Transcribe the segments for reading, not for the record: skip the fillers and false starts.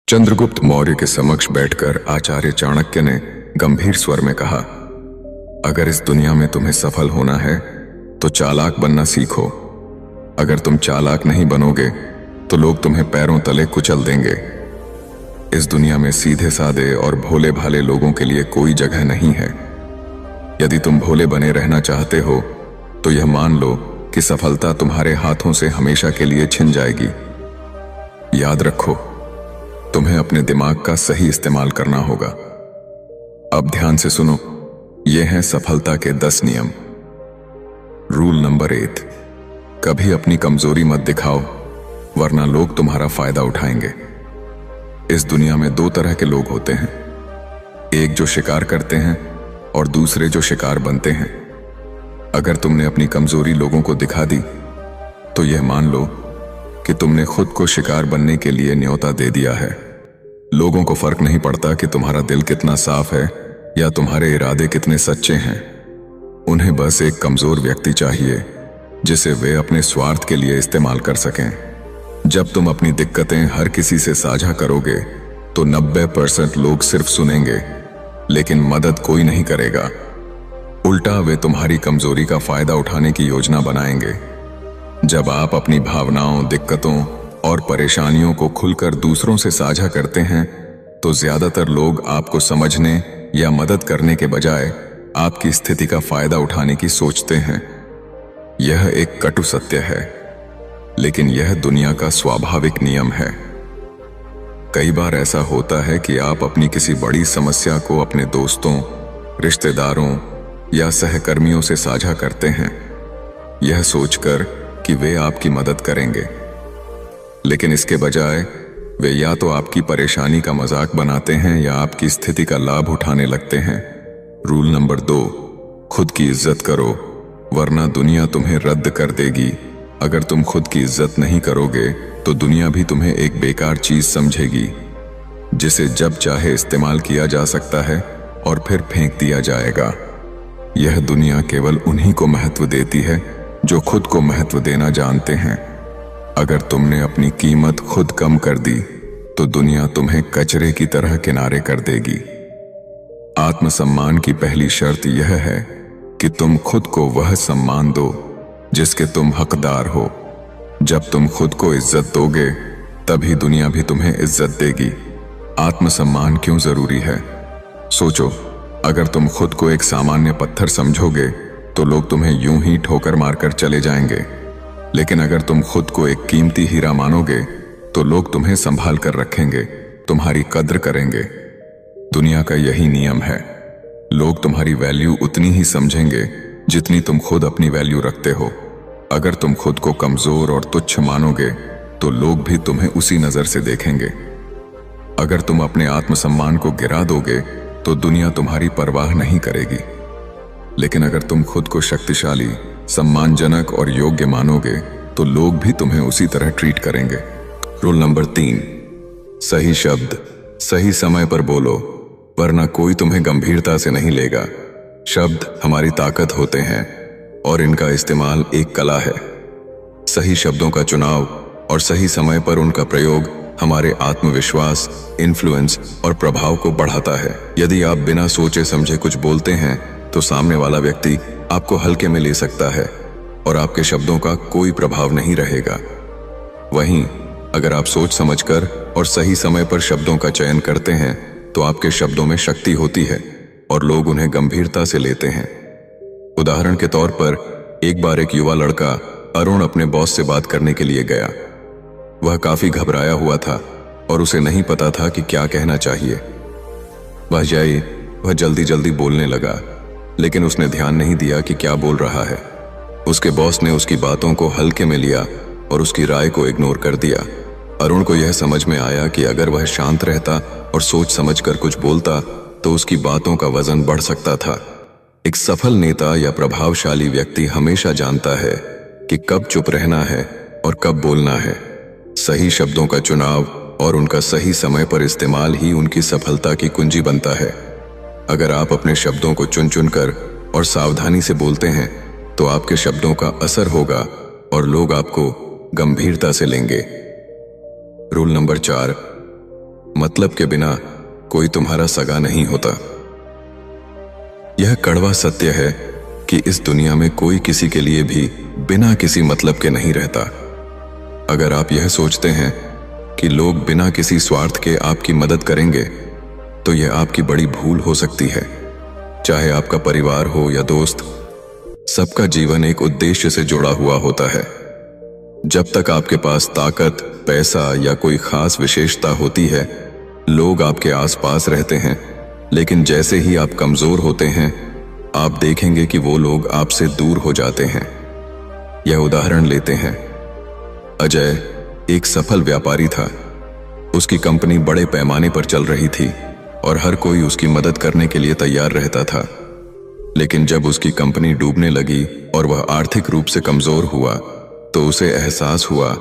चंद्रगुप्त मौर्य के समक्ष बैठकर आचार्य चाणक्य ने गंभीर स्वर में कहा, अगर इस दुनिया में तुम्हें सफल होना है तो चालाक बनना सीखो। अगर तुम चालाक नहीं बनोगे तो लोग तुम्हें पैरों तले कुचल देंगे। इस दुनिया में सीधे साधे और भोले भाले लोगों के लिए कोई जगह नहीं है। यदि तुम भोले बने रहना चाहते हो तो यह मान लो कि सफलता तुम्हारे हाथों से हमेशा के लिए छिन जाएगी। याद रखो, तुम्हें अपने दिमाग का सही इस्तेमाल करना होगा। अब ध्यान से सुनो, ये हैं सफलता के 10 नियम। रूल नंबर 8, कभी अपनी कमजोरी मत दिखाओ, वरना लोग तुम्हारा फायदा उठाएंगे। इस दुनिया में 2 तरह के लोग होते हैं, एक जो शिकार करते हैं और दूसरे जो शिकार बनते हैं। अगर तुमने अपनी कमजोरी लोगों को दिखा दी तो यह मान लो कि तुमने खुद को शिकार बनने के लिए न्योता दे दिया है। लोगों को फर्क नहीं पड़ता कि तुम्हारा दिल कितना साफ है या तुम्हारे इरादे कितने सच्चे हैं। उन्हें बस एक कमजोर व्यक्ति चाहिए जिसे वे अपने स्वार्थ के लिए इस्तेमाल कर सकें। जब तुम अपनी दिक्कतें हर किसी से साझा करोगे तो 90% लोग सिर्फ सुनेंगे, लेकिन मदद कोई नहीं करेगा। उल्टा वे तुम्हारी कमजोरी का फायदा उठाने की योजना बनाएंगे। जब आप अपनी भावनाओं, दिक्कतों और परेशानियों को खुलकर दूसरों से साझा करते हैं तो ज्यादातर लोग आपको समझने या मदद करने के बजाय आपकी स्थिति का फायदा उठाने की सोचते हैं। यह एक कटु सत्य है, लेकिन यह दुनिया का स्वाभाविक नियम है। कई बार ऐसा होता है कि आप अपनी किसी बड़ी समस्या को अपने दोस्तों, रिश्तेदारों या सहकर्मियों से साझा करते हैं, यह सोचकर कि वे आपकी मदद करेंगे। लेकिन इसके बजाय वे या तो आपकी परेशानी का मजाक बनाते हैं या आपकी स्थिति का लाभ उठाने लगते हैं। रूल नंबर 2, खुद की इज्जत करो, वरना दुनिया तुम्हें रद्द कर देगी। अगर तुम खुद की इज्जत नहीं करोगे तो दुनिया भी तुम्हें एक बेकार चीज समझेगी जिसे जब चाहे इस्तेमाल किया जा सकता है और फिर फेंक दिया जाएगा। यह दुनिया केवल उन्हीं को महत्व देती है जो खुद को महत्व देना जानते हैं। अगर तुमने अपनी कीमत खुद कम कर दी तो दुनिया तुम्हें कचरे की तरह किनारे कर देगी। आत्मसम्मान की पहली शर्त यह है कि तुम खुद को वह सम्मान दो जिसके तुम हकदार हो। जब तुम खुद को इज्जत दोगे तभी दुनिया भी तुम्हें इज्जत देगी। आत्मसम्मान क्यों जरूरी है? सोचो, अगर तुम खुद को एक सामान्य पत्थर समझोगे तो लोग तुम्हें यूं ही ठोकर मारकर चले जाएंगे। लेकिन अगर तुम खुद को एक कीमती हीरा मानोगे तो लोग तुम्हें संभाल कर रखेंगे, तुम्हारी कद्र करेंगे। दुनिया का यही नियम है। लोग तुम्हारी वैल्यू उतनी ही समझेंगे जितनी तुम खुद अपनी वैल्यू रखते हो। अगर तुम खुद को कमजोर और तुच्छ मानोगे तो लोग भी तुम्हें उसी नजर से देखेंगे। अगर तुम अपने आत्मसम्मान को गिरा दोगे तो दुनिया तुम्हारी परवाह नहीं करेगी। लेकिन अगर तुम खुद को शक्तिशाली, सम्मानजनक और योग्य मानोगे तो लोग भी तुम्हें उसी तरह ट्रीट करेंगे। रूल नंबर 3, सही शब्द सही समय पर बोलो, वरना कोई तुम्हें गंभीरता से नहीं लेगा। शब्द हमारी ताकत होते हैं और इनका इस्तेमाल एक कला है। सही शब्दों का चुनाव और सही समय पर उनका प्रयोग हमारे आत्मविश्वास, इन्फ्लुएंस और प्रभाव को बढ़ाता है। यदि आप बिना सोचे समझे कुछ बोलते हैं तो सामने वाला व्यक्ति आपको हल्के में ले सकता है और आपके शब्दों का कोई प्रभाव नहीं रहेगा। वहीं अगर आप सोच समझकर और सही समय पर शब्दों का चयन करते हैं तो आपके शब्दों में शक्ति होती है और लोग उन्हें गंभीरता से लेते हैं। उदाहरण के तौर पर, एक बार एक युवा लड़का अरुण अपने बॉस से बात करने के लिए गया। वह काफी घबराया हुआ था और उसे नहीं पता था कि क्या कहना चाहिए। वह जल्दी जल्दी बोलने लगा, लेकिन उसने ध्यान नहीं दिया कि क्या बोल रहा है। उसके बॉस ने उसकी बातों को हल्के में लिया और उसकी राय को इग्नोर कर दिया। अरुण को यह समझ में आया कि अगर वह शांत रहता और सोच समझकर कुछ बोलता तो उसकी बातों का वजन बढ़ सकता था। एक सफल नेता या प्रभावशाली व्यक्ति हमेशा जानता है कि कब चुप रहना है और कब बोलना है। सही शब्दों का चुनाव और उनका सही समय पर इस्तेमाल ही उनकी सफलता की कुंजी बनता है। अगर आप अपने शब्दों को चुन चुन कर और सावधानी से बोलते हैं तो आपके शब्दों का असर होगा और लोग आपको गंभीरता से लेंगे। रूल नंबर 4, मतलब के बिना कोई तुम्हारा सगा नहीं होता। यह कड़वा सत्य है कि इस दुनिया में कोई किसी के लिए भी बिना किसी मतलब के नहीं रहता। अगर आप यह सोचते हैं कि लोग बिना किसी स्वार्थ के आपकी मदद करेंगे, तो यह आपकी बड़ी भूल हो सकती है। चाहे आपका परिवार हो या दोस्त, सबका जीवन एक उद्देश्य से जुड़ा हुआ होता है। जब तक आपके पास ताकत, पैसा या कोई खास विशेषता होती है, लोग आपके आसपास रहते हैं। लेकिन जैसे ही आप कमजोर होते हैं, आप देखेंगे कि वो लोग आपसे दूर हो जाते हैं। यह उदाहरण लेते हैं। अजय एक सफल व्यापारी था। उसकी कंपनी बड़े पैमाने पर चल रही थी और हर कोई उसकी मदद करने के लिए तैयार रहता था। लेकिन जब उसकी कंपनी डूबने लगी और वह आर्थिक रूप से कमजोर हुआ, तो उसे एहसास हुआ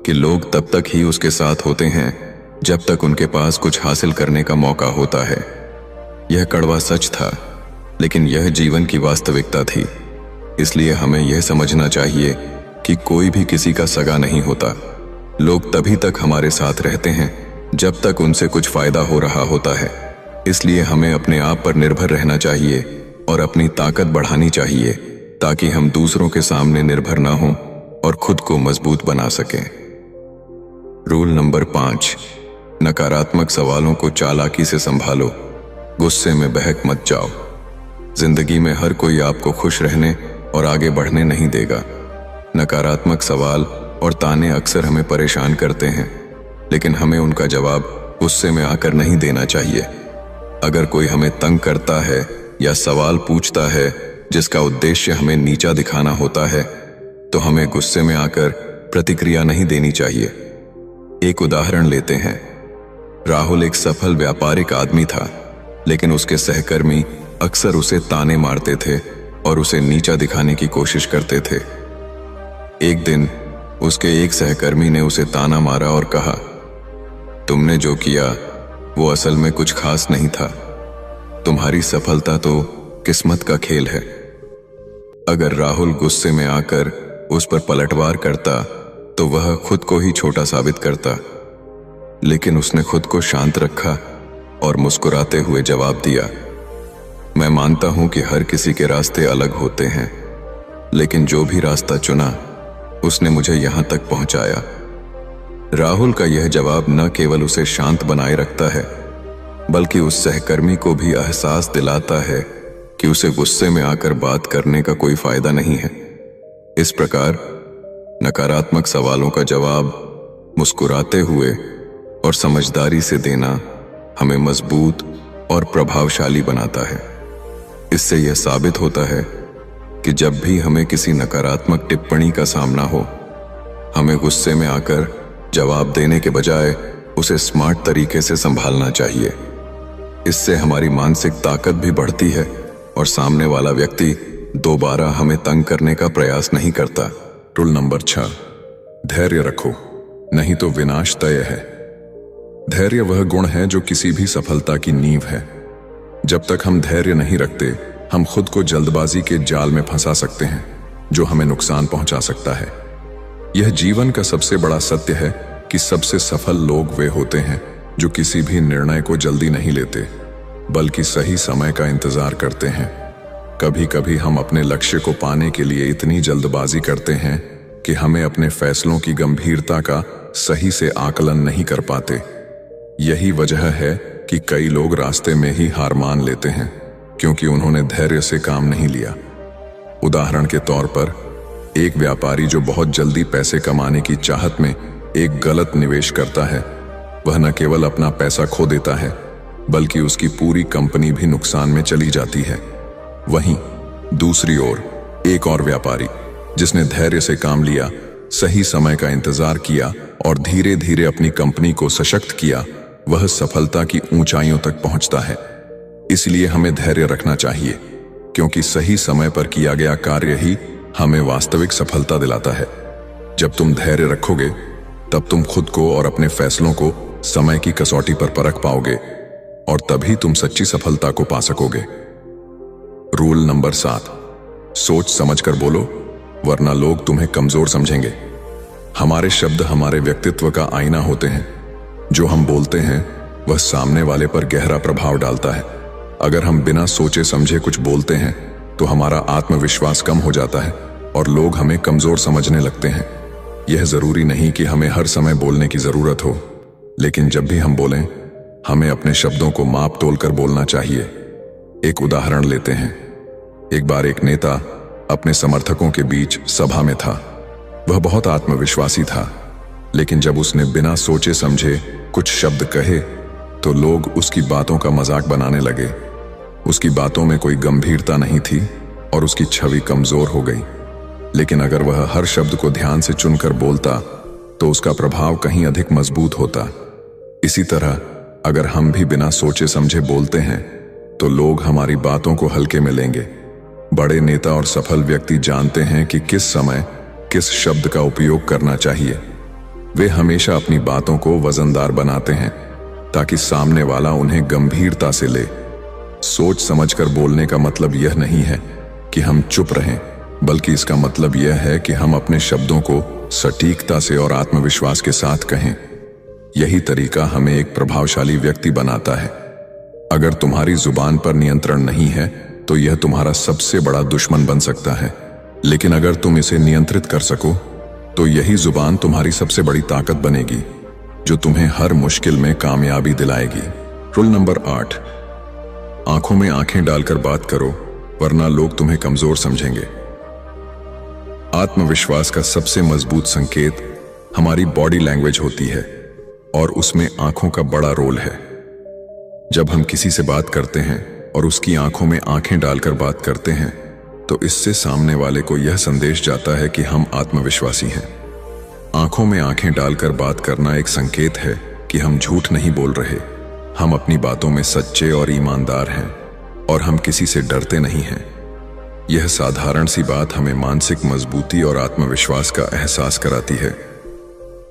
कि लोग तब तक ही उसके साथ होते हैं जब तक उनके पास कुछ हासिल करने का मौका होता है। यह कड़वा सच था, लेकिन यह जीवन की वास्तविकता थी। इसलिए हमें यह समझना चाहिए कि कोई भी किसी का सगा नहीं होता। लोग तभी तक हमारे साथ रहते हैं जब तक उनसे कुछ फायदा हो रहा होता है। इसलिए हमें अपने आप पर निर्भर रहना चाहिए और अपनी ताकत बढ़ानी चाहिए, ताकि हम दूसरों के सामने निर्भर ना हों और खुद को मजबूत बना सकें। रूल नंबर 5, नकारात्मक सवालों को चालाकी से संभालो। गुस्से में बहक मत जाओ। जिंदगी में हर कोई आपको खुश रहने और आगे बढ़ने नहीं देगा। नकारात्मक सवाल और ताने अक्सर हमें परेशान करते हैं, लेकिन हमें उनका जवाब गुस्से में आकर नहीं देना चाहिए। अगर कोई हमें तंग करता है या सवाल पूछता है जिसका उद्देश्य हमें नीचा दिखाना होता है, तो हमें गुस्से में आकर प्रतिक्रिया नहीं देनी चाहिए। एक उदाहरण लेते हैं। राहुल एक सफल व्यापारिक आदमी था, लेकिन उसके सहकर्मी अक्सर उसे ताने मारते थे और उसे नीचा दिखाने की कोशिश करते थे। एक दिन उसके एक सहकर्मी ने उसे ताना मारा और कहा, तुमने जो किया वो असल में कुछ खास नहीं था। तुम्हारी सफलता तो किस्मत का खेल है। अगर राहुल गुस्से में आकर उस पर पलटवार करता, तो वह खुद को ही छोटा साबित करता। लेकिन उसने खुद को शांत रखा और मुस्कुराते हुए जवाब दिया, मैं मानता हूं कि हर किसी के रास्ते अलग होते हैं, लेकिन जो भी रास्ता चुना उसने मुझे यहां तक पहुंचाया। राहुल का यह जवाब न केवल उसे शांत बनाए रखता है, बल्कि उस सहकर्मी को भी एहसास दिलाता है कि उसे गुस्से में आकर बात करने का कोई फायदा नहीं है। इस प्रकार नकारात्मक सवालों का जवाब मुस्कुराते हुए और समझदारी से देना हमें मजबूत और प्रभावशाली बनाता है। इससे यह साबित होता है कि जब भी हमें किसी नकारात्मक टिप्पणी का सामना हो, हमें गुस्से में आकर जवाब देने के बजाय उसे स्मार्ट तरीके से संभालना चाहिए। इससे हमारी मानसिक ताकत भी बढ़ती है और सामने वाला व्यक्ति दोबारा हमें तंग करने का प्रयास नहीं करता। रूल नंबर 6, धैर्य रखो, नहीं तो विनाश तय है। धैर्य वह गुण है जो किसी भी सफलता की नींव है। जब तक हम धैर्य नहीं रखते, हम खुद को जल्दबाजी के जाल में फंसा सकते हैं, जो हमें नुकसान पहुंचा सकता है। यह जीवन का सबसे बड़ा सत्य है कि सबसे सफल लोग वे होते हैं जो किसी भी निर्णय को जल्दी नहीं लेते, बल्कि सही समय का इंतजार करते हैं। कभी कभी हम अपने लक्ष्य को पाने के लिए इतनी जल्दबाजी करते हैं कि हमें अपने फैसलों की गंभीरता का सही से आकलन नहीं कर पाते। यही वजह है कि कई लोग रास्ते में ही हार मान लेते हैं, क्योंकि उन्होंने धैर्य से काम नहीं लिया। उदाहरण के तौर पर, एक व्यापारी जो बहुत जल्दी पैसे कमाने की चाहत में एक गलत निवेश करता है, वह न केवल अपना पैसा खो देता है, बल्कि उसकी पूरी कंपनी भी नुकसान में चली जाती है। वहीं दूसरी ओर एक और व्यापारी जिसने धैर्य से काम लिया, सही समय का इंतजार किया और धीरे धीरे अपनी कंपनी को सशक्त किया, वह सफलता की ऊंचाइयों तक पहुंचता है। इसलिए हमें धैर्य रखना चाहिए, क्योंकि सही समय पर किया गया कार्य ही हमें वास्तविक सफलता दिलाता है। जब तुम धैर्य रखोगे, तब तुम खुद को और अपने फैसलों को समय की कसौटी पर परख पाओगे, और तभी तुम सच्ची सफलता को पा सकोगे। रूल नंबर 7, सोच समझकर बोलो, वरना लोग तुम्हें कमजोर समझेंगे। हमारे शब्द हमारे व्यक्तित्व का आईना होते हैं। जो हम बोलते हैं वह सामने वाले पर गहरा प्रभाव डालता है। अगर हम बिना सोचे समझे कुछ बोलते हैं तो हमारा आत्मविश्वास कम हो जाता है और लोग हमें कमजोर समझने लगते हैं। यह जरूरी नहीं कि हमें हर समय बोलने की जरूरत हो, लेकिन जब भी हम बोलें हमें अपने शब्दों को माप तोल कर बोलना चाहिए। एक उदाहरण लेते हैं। एक बार एक नेता अपने समर्थकों के बीच सभा में था। वह बहुत आत्मविश्वासी था, लेकिन जब उसने बिना सोचे समझे कुछ शब्द कहे तो लोग उसकी बातों का मजाक बनाने लगे। उसकी बातों में कोई गंभीरता नहीं थी और उसकी छवि कमजोर हो गई। लेकिन अगर वह हर शब्द को ध्यान से चुनकर बोलता तो उसका प्रभाव कहीं अधिक मजबूत होता। इसी तरह अगर हम भी बिना सोचे समझे बोलते हैं तो लोग हमारी बातों को हल्के में लेंगे। बड़े नेता और सफल व्यक्ति जानते हैं कि किस समय किस शब्द का उपयोग करना चाहिए। वे हमेशा अपनी बातों को वजनदार बनाते हैं ताकि सामने वाला उन्हें गंभीरता से ले। सोच समझकर बोलने का मतलब यह नहीं है कि हम चुप रहें, बल्कि इसका मतलब यह है कि हम अपने शब्दों को सटीकता से और आत्मविश्वास के साथ कहें। यही तरीका हमें एक प्रभावशाली व्यक्ति बनाता है। अगर तुम्हारी जुबान पर नियंत्रण नहीं है तो यह तुम्हारा सबसे बड़ा दुश्मन बन सकता है, लेकिन अगर तुम इसे नियंत्रित कर सको तो यही जुबान तुम्हारी सबसे बड़ी ताकत बनेगी, जो तुम्हें हर मुश्किल में कामयाबी दिलाएगी। रूल नंबर 8, आंखों में आंखें डालकर बात करो, वरना लोग तुम्हें कमजोर समझेंगे। आत्मविश्वास का सबसे मजबूत संकेत हमारी बॉडी लैंग्वेज होती है और उसमें आंखों का बड़ा रोल है। जब हम किसी से बात करते हैं और उसकी आंखों में आंखें डालकर बात करते हैं तो इससे सामने वाले को यह संदेश जाता है कि हम आत्मविश्वासी हैं। आंखों में आंखें डालकर बात करना एक संकेत है कि हम झूठ नहीं बोल रहे, हम अपनी बातों में सच्चे और ईमानदार हैं और हम किसी से डरते नहीं हैं। यह साधारण सी बात हमें मानसिक मजबूती और आत्मविश्वास का एहसास कराती है।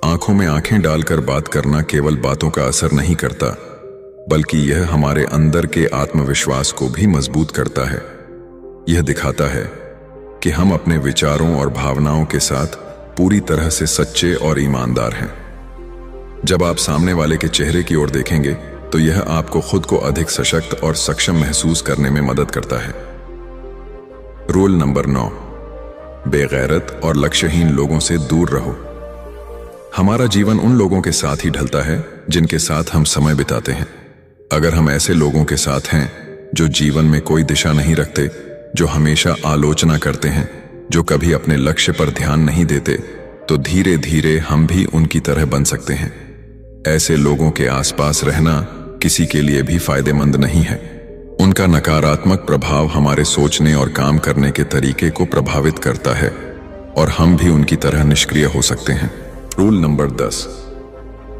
आंखों में आंखें डालकर बात करना केवल बातों का असर नहीं करता, बल्कि यह हमारे अंदर के आत्मविश्वास को भी मजबूत करता है। यह दिखाता है कि हम अपने विचारों और भावनाओं के साथ पूरी तरह से सच्चे और ईमानदार हैं। जब आप सामने वाले के चेहरे की ओर देखेंगे तो यह आपको खुद को अधिक सशक्त और सक्षम महसूस करने में मदद करता है। रूल नंबर 9, बेगैरत और लक्ष्यहीन लोगों से दूर रहो। हमारा जीवन उन लोगों के साथ ही ढलता है जिनके साथ हम समय बिताते हैं। अगर हम ऐसे लोगों के साथ हैं जो जीवन में कोई दिशा नहीं रखते, जो हमेशा आलोचना करते हैं, जो कभी अपने लक्ष्य पर ध्यान नहीं देते, तो धीरे धीरे हम भी उनकी तरह बन सकते हैं। ऐसे लोगों के आसपास रहना किसी के लिए भी फायदेमंद नहीं है। उनका नकारात्मक प्रभाव हमारे सोचने और काम करने के तरीके को प्रभावित करता है और हम भी उनकी तरह निष्क्रिय हो सकते हैं। रूल नंबर 10,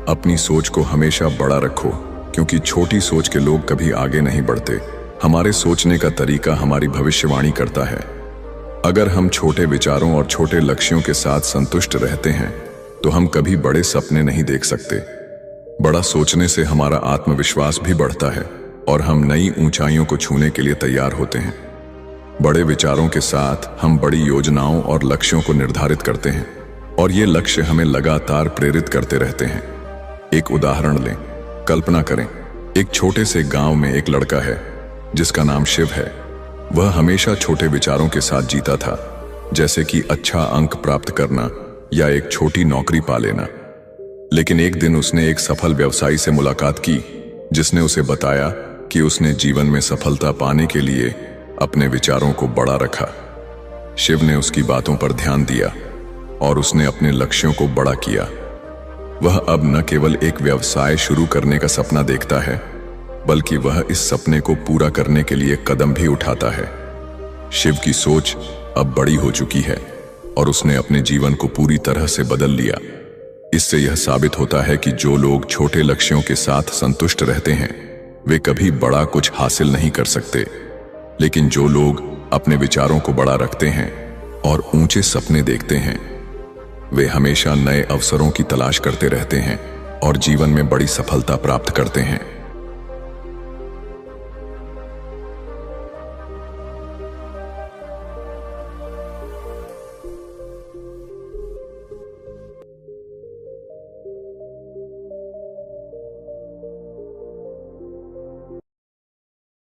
अपनी सोच को हमेशा बड़ा रखो, क्योंकि छोटी सोच के लोग कभी आगे नहीं बढ़ते। हमारे सोचने का तरीका हमारी भविष्यवाणी करता है। अगर हम छोटे विचारों और छोटे लक्ष्यों के साथ संतुष्ट रहते हैं तो हम कभी बड़े सपने नहीं देख सकते। बड़ा सोचने से हमारा आत्मविश्वास भी बढ़ता है और हम नई ऊंचाइयों को छूने के लिए तैयार होते हैं। बड़े विचारों के साथ हम बड़ी योजनाओं और लक्ष्यों को निर्धारित करते हैं और ये लक्ष्य हमें लगातार प्रेरित करते रहते हैं। एक उदाहरण लें। कल्पना करें, एक छोटे से गांव में एक लड़का है जिसका नाम शिव है। वह हमेशा छोटे विचारों के साथ जीता था, जैसे कि अच्छा अंक प्राप्त करना या एक छोटी नौकरी पा लेना। लेकिन एक दिन उसने एक सफल व्यवसायी से मुलाकात की जिसने उसे बताया कि उसने जीवन में सफलता पाने के लिए अपने विचारों को बड़ा रखा। शिव ने उसकी बातों पर ध्यान दिया और उसने अपने लक्ष्यों को बड़ा किया। वह अब न केवल एक व्यवसाय शुरू करने का सपना देखता है, बल्कि वह इस सपने को पूरा करने के लिए कदम भी उठाता है। शिव की सोच अब बड़ी हो चुकी है और उसने अपने जीवन को पूरी तरह से बदल लिया। इससे यह साबित होता है कि जो लोग छोटे लक्ष्यों के साथ संतुष्ट रहते हैं वे कभी बड़ा कुछ हासिल नहीं कर सकते, लेकिन जो लोग अपने विचारों को बड़ा रखते हैं और ऊंचे सपने देखते हैं वे हमेशा नए अवसरों की तलाश करते रहते हैं और जीवन में बड़ी सफलता प्राप्त करते हैं।